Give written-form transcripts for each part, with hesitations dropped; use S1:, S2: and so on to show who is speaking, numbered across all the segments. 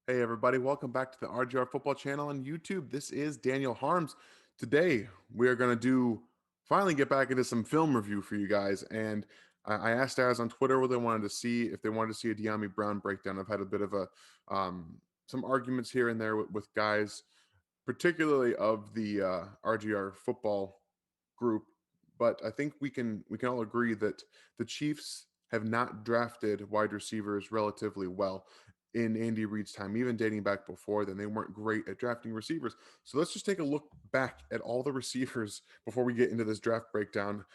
S1: Hey everybody, welcome back to the RGR Football Channel on YouTube. This is Daniel Harms. Today we are going to finally get back into some film review for you guys. And I asked guys on Twitter what they wanted to see, if they wanted to see a Dyami Brown breakdown. I've had a bit of some arguments here and there with guys, particularly of the RGR football group. But I think we can all agree that the Chiefs have not drafted wide receivers relatively well in Andy Reid's time, even dating back before then. They weren't great at drafting receivers. So let's just take a look back at all the receivers before we get into this draft breakdown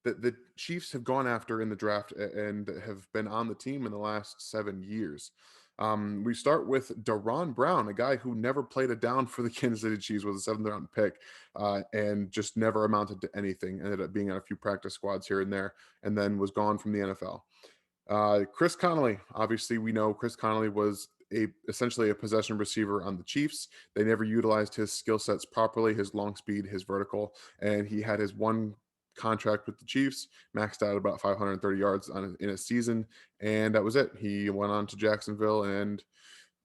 S1: that the Chiefs have gone after in the draft and have been on the team in the last 7 years. We start with Dyami Brown, a guy who never played a down for the Kansas City Chiefs, was a seventh round pick, and just never amounted to anything. Ended up being on a few practice squads here and there, and then was gone from the NFL. Chris Connolly, obviously, we know Chris Connolly was essentially a possession receiver on the Chiefs. They never utilized his skill sets properly, his long speed, his vertical, and he had his one contract with the Chiefs, maxed out about 530 yards in a season, and that was it. He went on to Jacksonville, and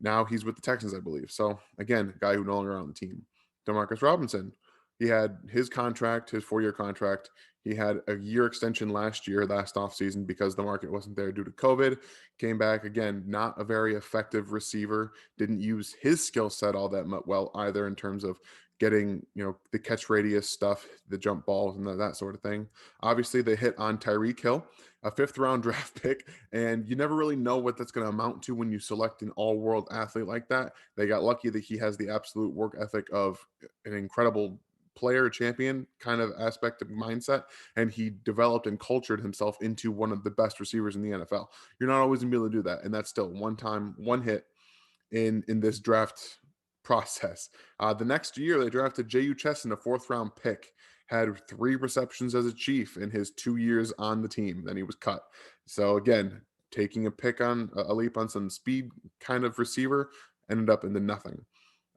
S1: now he's with the Texans, I believe. So again, a guy who no longer on the team. Demarcus Robinson, he had his contract, his 4-year contract. He had a year extension last offseason, because the market wasn't there due to COVID. Came back again, not a very effective receiver. Didn't use his skill set all that well either in terms of getting the catch radius stuff, the jump balls, and that sort of thing. Obviously, they hit on Tyreek Hill, a 5th round draft pick, and you never really know what that's going to amount to when you select an all-world athlete like that. They got lucky that he has the absolute work ethic of an incredible player champion kind of aspect of mindset, and he developed and cultured himself into one of the best receivers in the NFL. You're not always gonna be able to do that, and that's still one hit in this draft process. The next year, they drafted J.U. Chesson, a 4th round pick, had 3 receptions as a Chief in his 2 years on the team. Then he was cut. So again, taking a leap on some speed kind of receiver, ended up into nothing.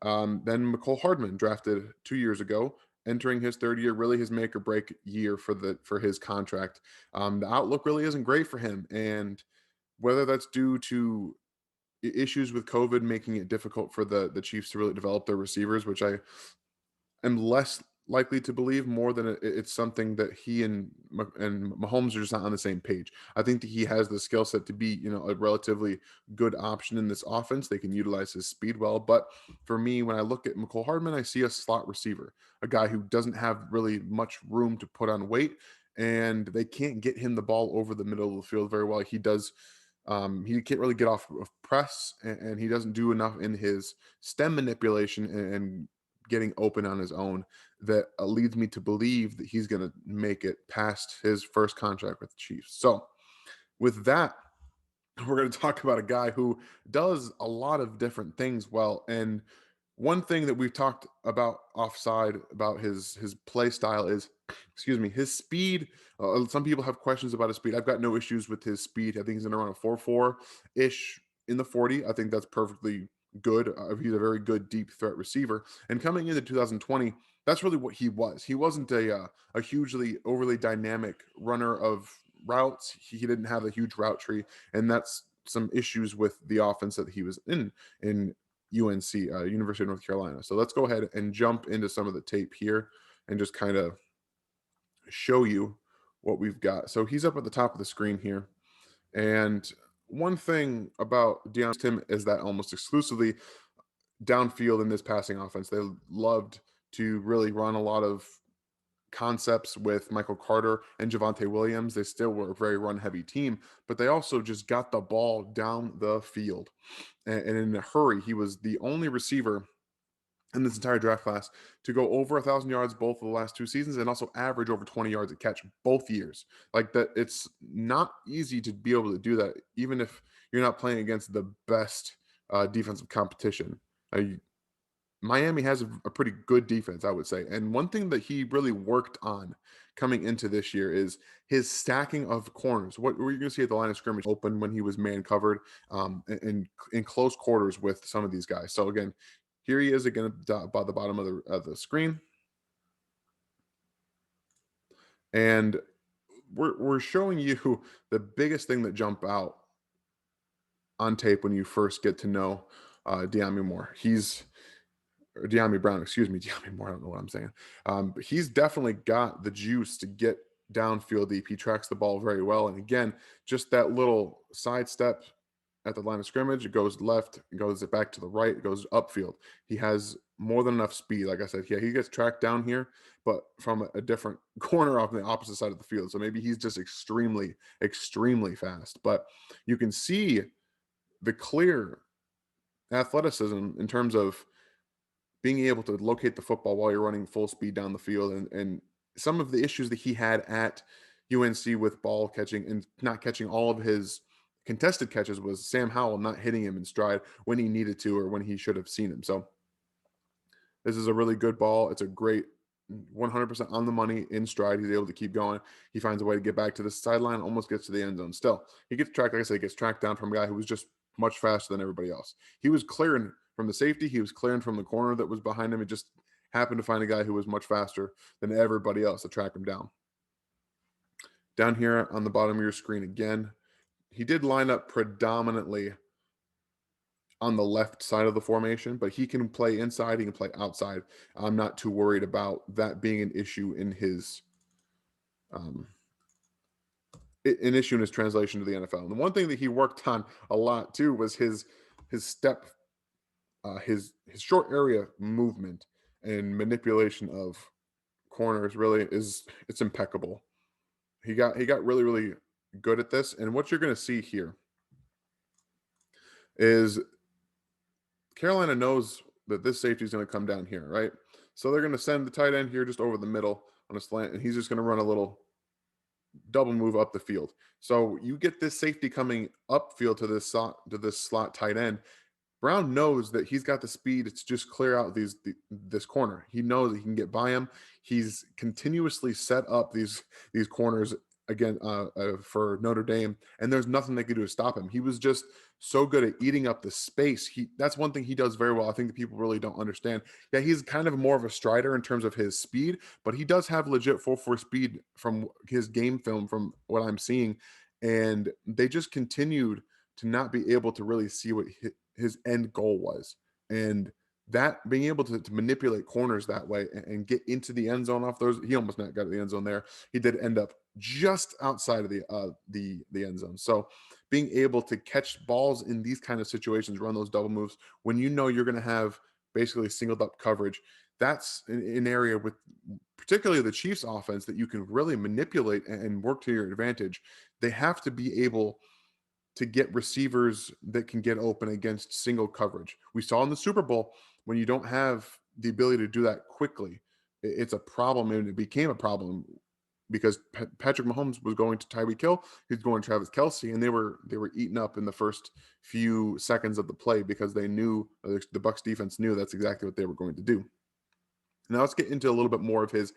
S1: Then Mecole Hardman, drafted 2 years ago, entering his 3rd year, really his make or break year for his contract. The outlook really isn't great for him, and whether that's due to issues with COVID making it difficult for the Chiefs to really develop their receivers, which I am less likely to believe, more than it's something that he and Mahomes are just not on the same page. I think that he has the skill set to be, a relatively good option in this offense. They can utilize his speed well, but for me, when I look at Mecole Hardman, I see a slot receiver, a guy who doesn't have really much room to put on weight, and they can't get him the ball over the middle of the field very well. He can't really get off of press, and he doesn't do enough in his stem manipulation and getting open on his own, that leads me to believe that he's going to make it past his first contract with the Chiefs. So, with that, we're going to talk about a guy who does a lot of different things well. And one thing that we've talked about offside about his play style is, excuse me, his speed. Some people have questions about his speed. I've got no issues with his speed. I think he's in around a 4.4 ish in the 40. I think that's perfectly good. He's a very good deep threat receiver. And coming into 2020, that's really what he was. He wasn't a hugely overly dynamic runner of routes. He didn't have a huge route tree, and that's some issues with the offense that he was in UNC, University of North Carolina. So let's go ahead and jump into some of the tape here and just kind of show you what we've got. So he's up at the top of the screen here. And one thing about Deion Tim is that almost exclusively downfield in this passing offense, they loved to really run a lot of concepts with Michael Carter and Javonte Williams. They still were a very run heavy team, but they also just got the ball down the field. And in a hurry, he was the only receiver in this entire draft class to go over 1,000 yards both of the last 2 seasons, and also average over 20 yards a catch both years. Like that, it's not easy to be able to do that, even if you're not playing against the best defensive competition. Miami has a pretty good defense, I would say. And one thing that he really worked on coming into this year is his stacking of corners. What were you going to see at the line of scrimmage open when he was man covered, in close quarters with some of these guys. So again, here he is again by the bottom of the screen, and we're showing you the biggest thing that jump out on tape when you first get to know Dyami Moore. He's or Dyami Brown, excuse me, Dyami Moore. I don't know what I'm saying. But he's definitely got the juice to get downfield deep. He tracks the ball very well, and again, just that little sidestep at the line of scrimmage, it goes left, it goes back to the right, it goes upfield. He has more than enough speed. Like I said, yeah, he gets tracked down here, but from a different corner off the opposite side of the field. So maybe he's just extremely, extremely fast. But you can see the clear athleticism in terms of being able to locate the football while you're running full speed down the field, and some of the issues that he had at UNC with ball catching and not catching all of his contested catches was Sam Howell not hitting him in stride when he needed to or when he should have seen him. So this is a really good ball. It's a great 100% on the money in stride. He's able to keep going. He finds a way to get back to the sideline, almost gets to the end zone. Still, he gets tracked, like I said, he gets tracked down from a guy who was just much faster than everybody else. He was clearing from the safety, he was clearing from the corner that was behind him. It just happened to find a guy who was much faster than everybody else to track him down. Down here on the bottom of your screen again, he did line up predominantly on the left side of the formation, but he can play inside, he can play outside. I'm not too worried about that being an issue in his um, an issue in his translation to the NFL. And the one thing that he worked on a lot too was his step, his short area movement and manipulation of corners. Really, is it's impeccable. He got really really good at this. And what you're going to see here is Carolina knows that this safety is going to come down here, right? So they're going to send the tight end here just over the middle on a slant, and he's just going to run a little double move up the field. So you get this safety coming upfield to this slot tight end. Brown knows that he's got the speed to just clear out this corner. He knows that he can get by him. He's continuously set up these corners again for Notre Dame, and there's nothing they could do to stop him. He was just so good at eating up the space. That's one thing he does very well. I think that people really don't understand. Yeah, he's kind of more of a strider in terms of his speed, but he does have legit 4.4 speed from his game film, from what I'm seeing, and they just continued to not be able to really see what his end goal was. And that being able to manipulate corners that way and get into the end zone off those, he almost not got to the end zone there. He did end up just outside of the end zone. So being able to catch balls in these kind of situations, run those double moves when you know you're going to have basically singled up coverage, that's an area with particularly the Chiefs offense that you can really manipulate and work to your advantage. They have to be able to get receivers that can get open against single coverage. We saw in the Super Bowl when you don't have the ability to do that quickly, it's a problem, and it became a problem because Patrick Mahomes was going to Tyreek Hill, he's going to Travis Kelce, and they were eaten up in the first few seconds of the play because they knew the Bucs defense knew that's exactly what they were going to do. Now let's get into a little bit more of his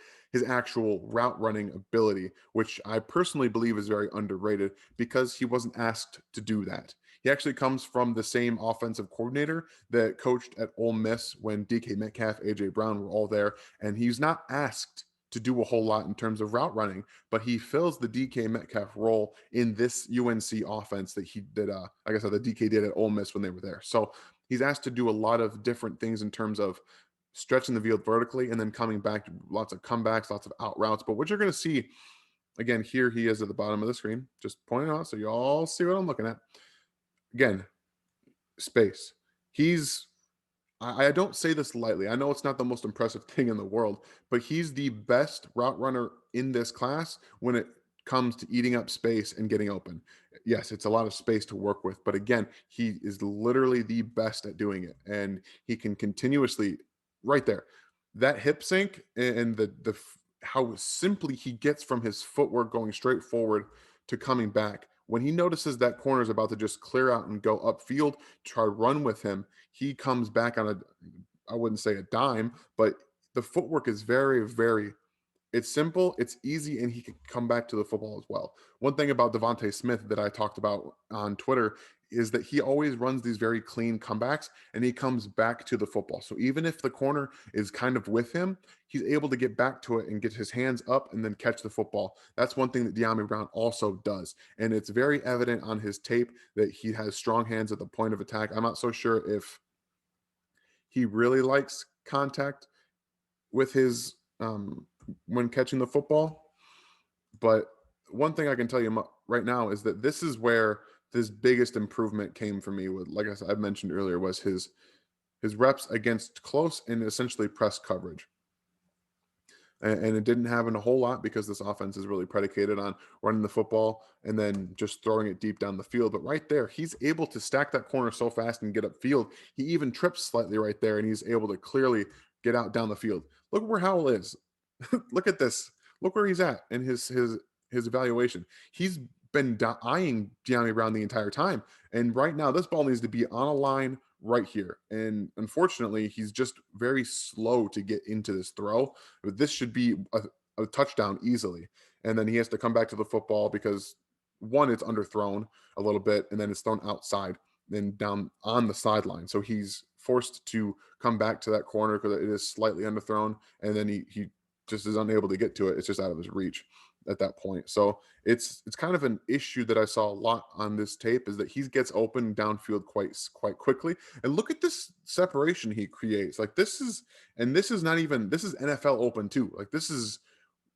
S1: actual route running ability, which I personally believe is very underrated because he wasn't asked to do that. He actually comes from the same offensive coordinator that coached at Ole Miss when DK Metcalf, AJ Brown were all there, and he's not asked to do a whole lot in terms of route running, but he fills the DK Metcalf role in this UNC offense that he did. Like I said, the DK did at Ole Miss when they were there. So he's asked to do a lot of different things in terms of stretching the field vertically and then coming back, lots of comebacks, lots of out routes. But what you're going to see again, here he is at the bottom of the screen, just pointing out so you all see what I'm looking at. Again, space. I don't say this lightly. I know it's not the most impressive thing in the world, but he's the best route runner in this class when it comes to eating up space and getting open. Yes, it's a lot of space to work with, but again, he is literally the best at doing it, and he can continuously right there. That hip sync and the how simply he gets from his footwork going straight forward to coming back. When he notices that corner is about to just clear out and go upfield, try to run with him, he comes back on I wouldn't say a dime, but the footwork is very, very, it's simple, it's easy, and he can come back to the football as well. One thing about Devontae Smith that I talked about on Twitter is that he always runs these very clean comebacks and he comes back to the football. So even if the corner is kind of with him, he's able to get back to it and get his hands up and then catch the football. That's one thing that Dyami Brown also does. And it's very evident on his tape that he has strong hands at the point of attack. I'm not so sure if He really likes contact with his when catching the football. But one thing I can tell you right now is that this is where this biggest improvement came for me with, like I said, I mentioned earlier, was his reps against close and essentially press coverage. And it didn't happen a whole lot because this offense is really predicated on running the football and then just throwing it deep down the field. But right there, he's able to stack that corner so fast and get upfield. He even trips slightly right there, and he's able to clearly get out down the field. Look where Howell is. Look at this. Look where he's at in his evaluation. He's been eyeing Dyami Brown the entire time, and right now this ball needs to be on a line right here. And unfortunately, he's just very slow to get into this throw. But this should be a touchdown easily. And then he has to come back to the football because one, it's underthrown a little bit, and then it's thrown outside and down on the sideline. So he's forced to come back to that corner because it is slightly underthrown, and then he just is unable to get to it. It's just out of his reach at that point. So it's kind of an issue that I saw a lot on this tape, is that he gets open downfield quite quickly. And look at this separation he creates. Like this is not even, this is NFL open too. Like this is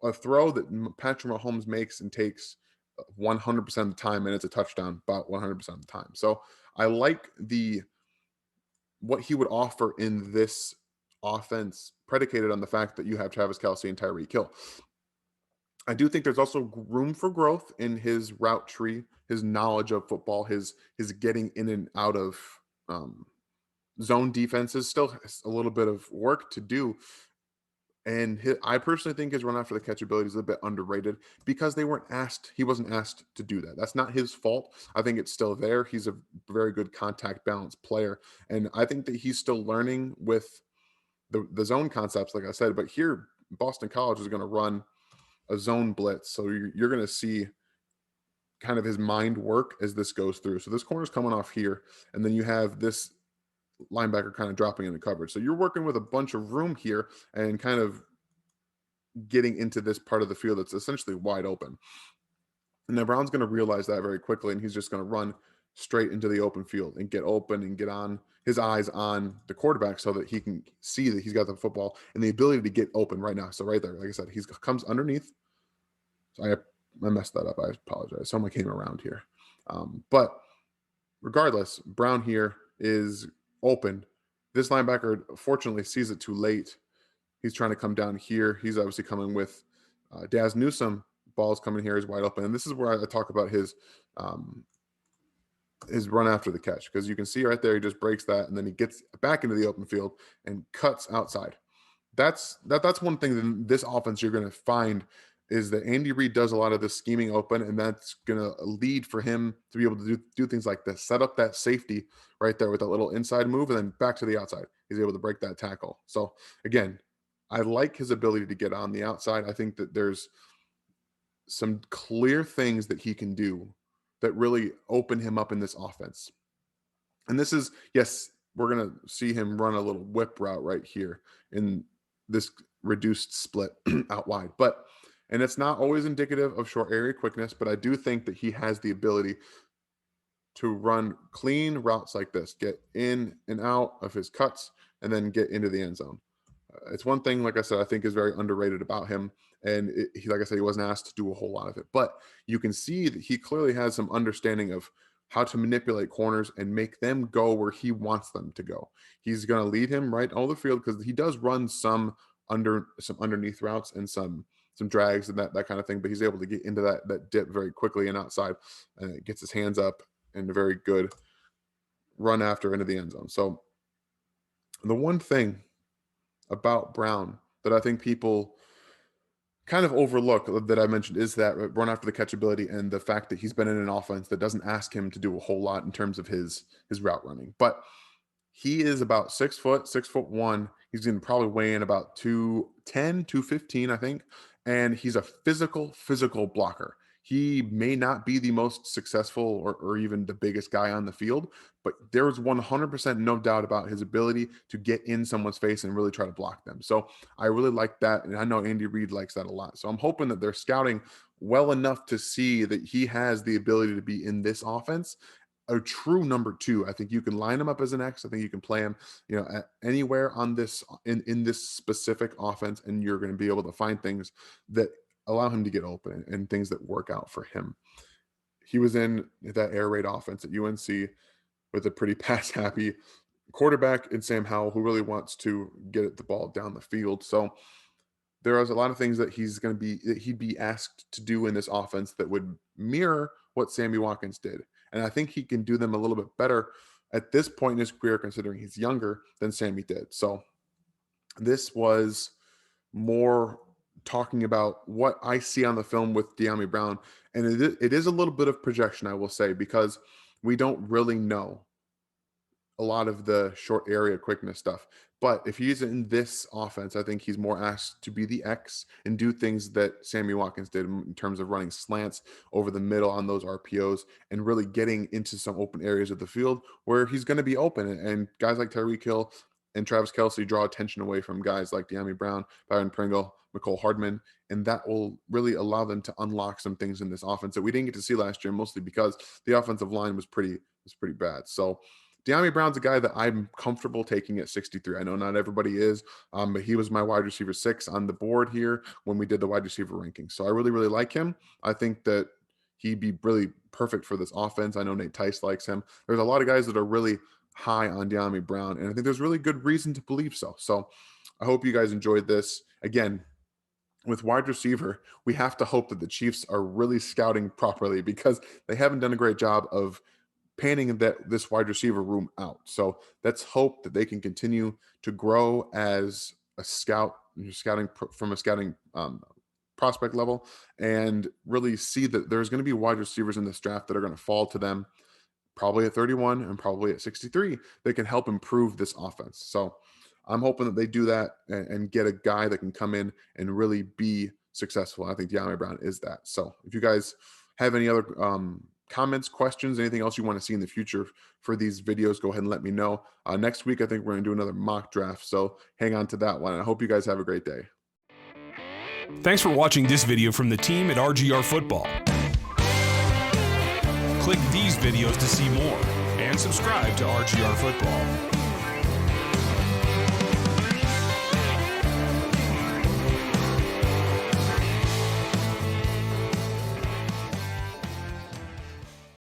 S1: a throw that Patrick Mahomes makes and takes 100% of the time, and it's a touchdown about 100% of the time. So I like the what he would offer in this offense, predicated on the fact that you have Travis Kelce and Tyreek Hill. I do think there's also room for growth in his route tree, his knowledge of football, his getting in and out of um, zone defenses. Still has a little bit of work to do. And I personally think his run after the catch ability is a bit underrated because he wasn't asked to do that. That's not his fault. I think it's still there. He's a very good contact balance player. And I think that he's still learning with the zone concepts, like I said. But here, Boston College is going to run a zone blitz. So you're going to see kind of his mind work as this goes through. So this corner's coming off here, and then you have this linebacker kind of dropping into coverage. So you're working with a bunch of room here and kind of getting into this part of the field that's essentially wide open. And now Brown's going to realize that very quickly, and he's just going to run straight into the open field and get open and get on his eyes on the quarterback so that he can see that he's got the football and the ability to get open right now. So right there, like I said, he comes underneath. So I messed that up. I apologize. Someone came around here. But regardless, Brown here is open. This linebacker fortunately sees it too late. He's trying to come down here. He's obviously coming with Daz Newsome. Ball's coming here is wide open. And this is where I talk about his run after the catch, because you can see right there, he just breaks that, and then he gets back into the open field and cuts outside. That's one thing in this offense you're going to find, is that Andy Reid does a lot of this scheming open, and that's going to lead for him to be able to do things like this, set up that safety right there with that little inside move, and then back to the outside. He's able to break that tackle. So again, I like his ability to get on the outside. I think that there's some clear things that he can do that really open him up in this offense. And this is, yes, we're going to see him run a little whip route right here in this reduced split out wide. And it's not always indicative of short area quickness, but I do think that he has the ability to run clean routes like this, get in and out of his cuts, and then get into the end zone. It's one thing, like I said, I think is very underrated about him. And like I said, he wasn't asked to do a whole lot of it, but you can see that he clearly has some understanding of how to manipulate corners and make them go where he wants them to go. He's going to lead him right over the field because he does run some underneath routes and some drags and that kind of thing, but he's able to get into that dip very quickly and outside, and it gets his hands up and a very good run after into the end zone. So the one thing about Brown that I think people kind of overlook that I mentioned is that run after the catch ability and the fact that he's been in an offense that doesn't ask him to do a whole lot in terms of his route running. But he is about 6'1". He's going to probably weigh in about 210, 215, I think. And he's a physical blocker. He may not be the most successful or even the biggest guy on the field, but there's 100% no doubt about his ability to get in someone's face and really try to block them. So I really like that. And I know Andy Reid likes that a lot. So I'm hoping that they're scouting well enough to see that he has the ability to be in this offense a true number two. I think you can line him up as an X. I think you can play him, anywhere on this in this specific offense, and you're going to be able to find things that allow him to get open and things that work out for him. He was in that air raid offense at UNC with a pretty pass happy quarterback in Sam Howell, who really wants to get the ball down the field. So there is a lot of things that he'd be asked to do in this offense that would mirror what Sammy Watkins did. And I think he can do them a little bit better at this point in his career, considering he's younger than Sammy did. So this was more talking about what I see on the film with Dyami Brown. And it is a little bit of projection, I will say, because we don't really know a lot of the short area quickness stuff. But if he's in this offense, I think he's more asked to be the X and do things that Sammy Watkins did in terms of running slants over the middle on those RPOs and really getting into some open areas of the field where he's going to be open. And guys like Tyreek Hill and Travis Kelce draw attention away from guys like Dyami Brown, Byron Pringle, Mecole Hardman, and that will really allow them to unlock some things in this offense that we didn't get to see last year, mostly because the offensive line was pretty bad. So Dyami Brown's a guy that I'm comfortable taking at 63. I know not everybody is, but he was my wide receiver 6 on the board here when we did the wide receiver ranking. So I really, really like him. I think that he'd be really perfect for this offense. I know Nate Tice likes him. There's a lot of guys that are really high on Dyami Brown, and I think there's really good reason to believe so. So I hope you guys enjoyed this. Again, with wide receiver, we have to hope that the Chiefs are really scouting properly because they haven't done a great job of panning this wide receiver room out. So let's hope that they can continue to grow as a scouting prospect level, and really see that there's going to be wide receivers in this draft that are going to fall to them probably at 31 and probably at 63 that can help improve this offense. So I'm hoping that they do that and get a guy that can come in and really be successful. I think Dyami Brown is that. So if you guys have any other comments, questions, anything else you want to see in the future for these videos, go ahead and let me know. Next week, I think we're going to do another mock draft. So hang on to that one. I hope you guys have a great day.
S2: Thanks for watching this video from the team at RGR Football. Click these videos to see more and subscribe to RGR Football.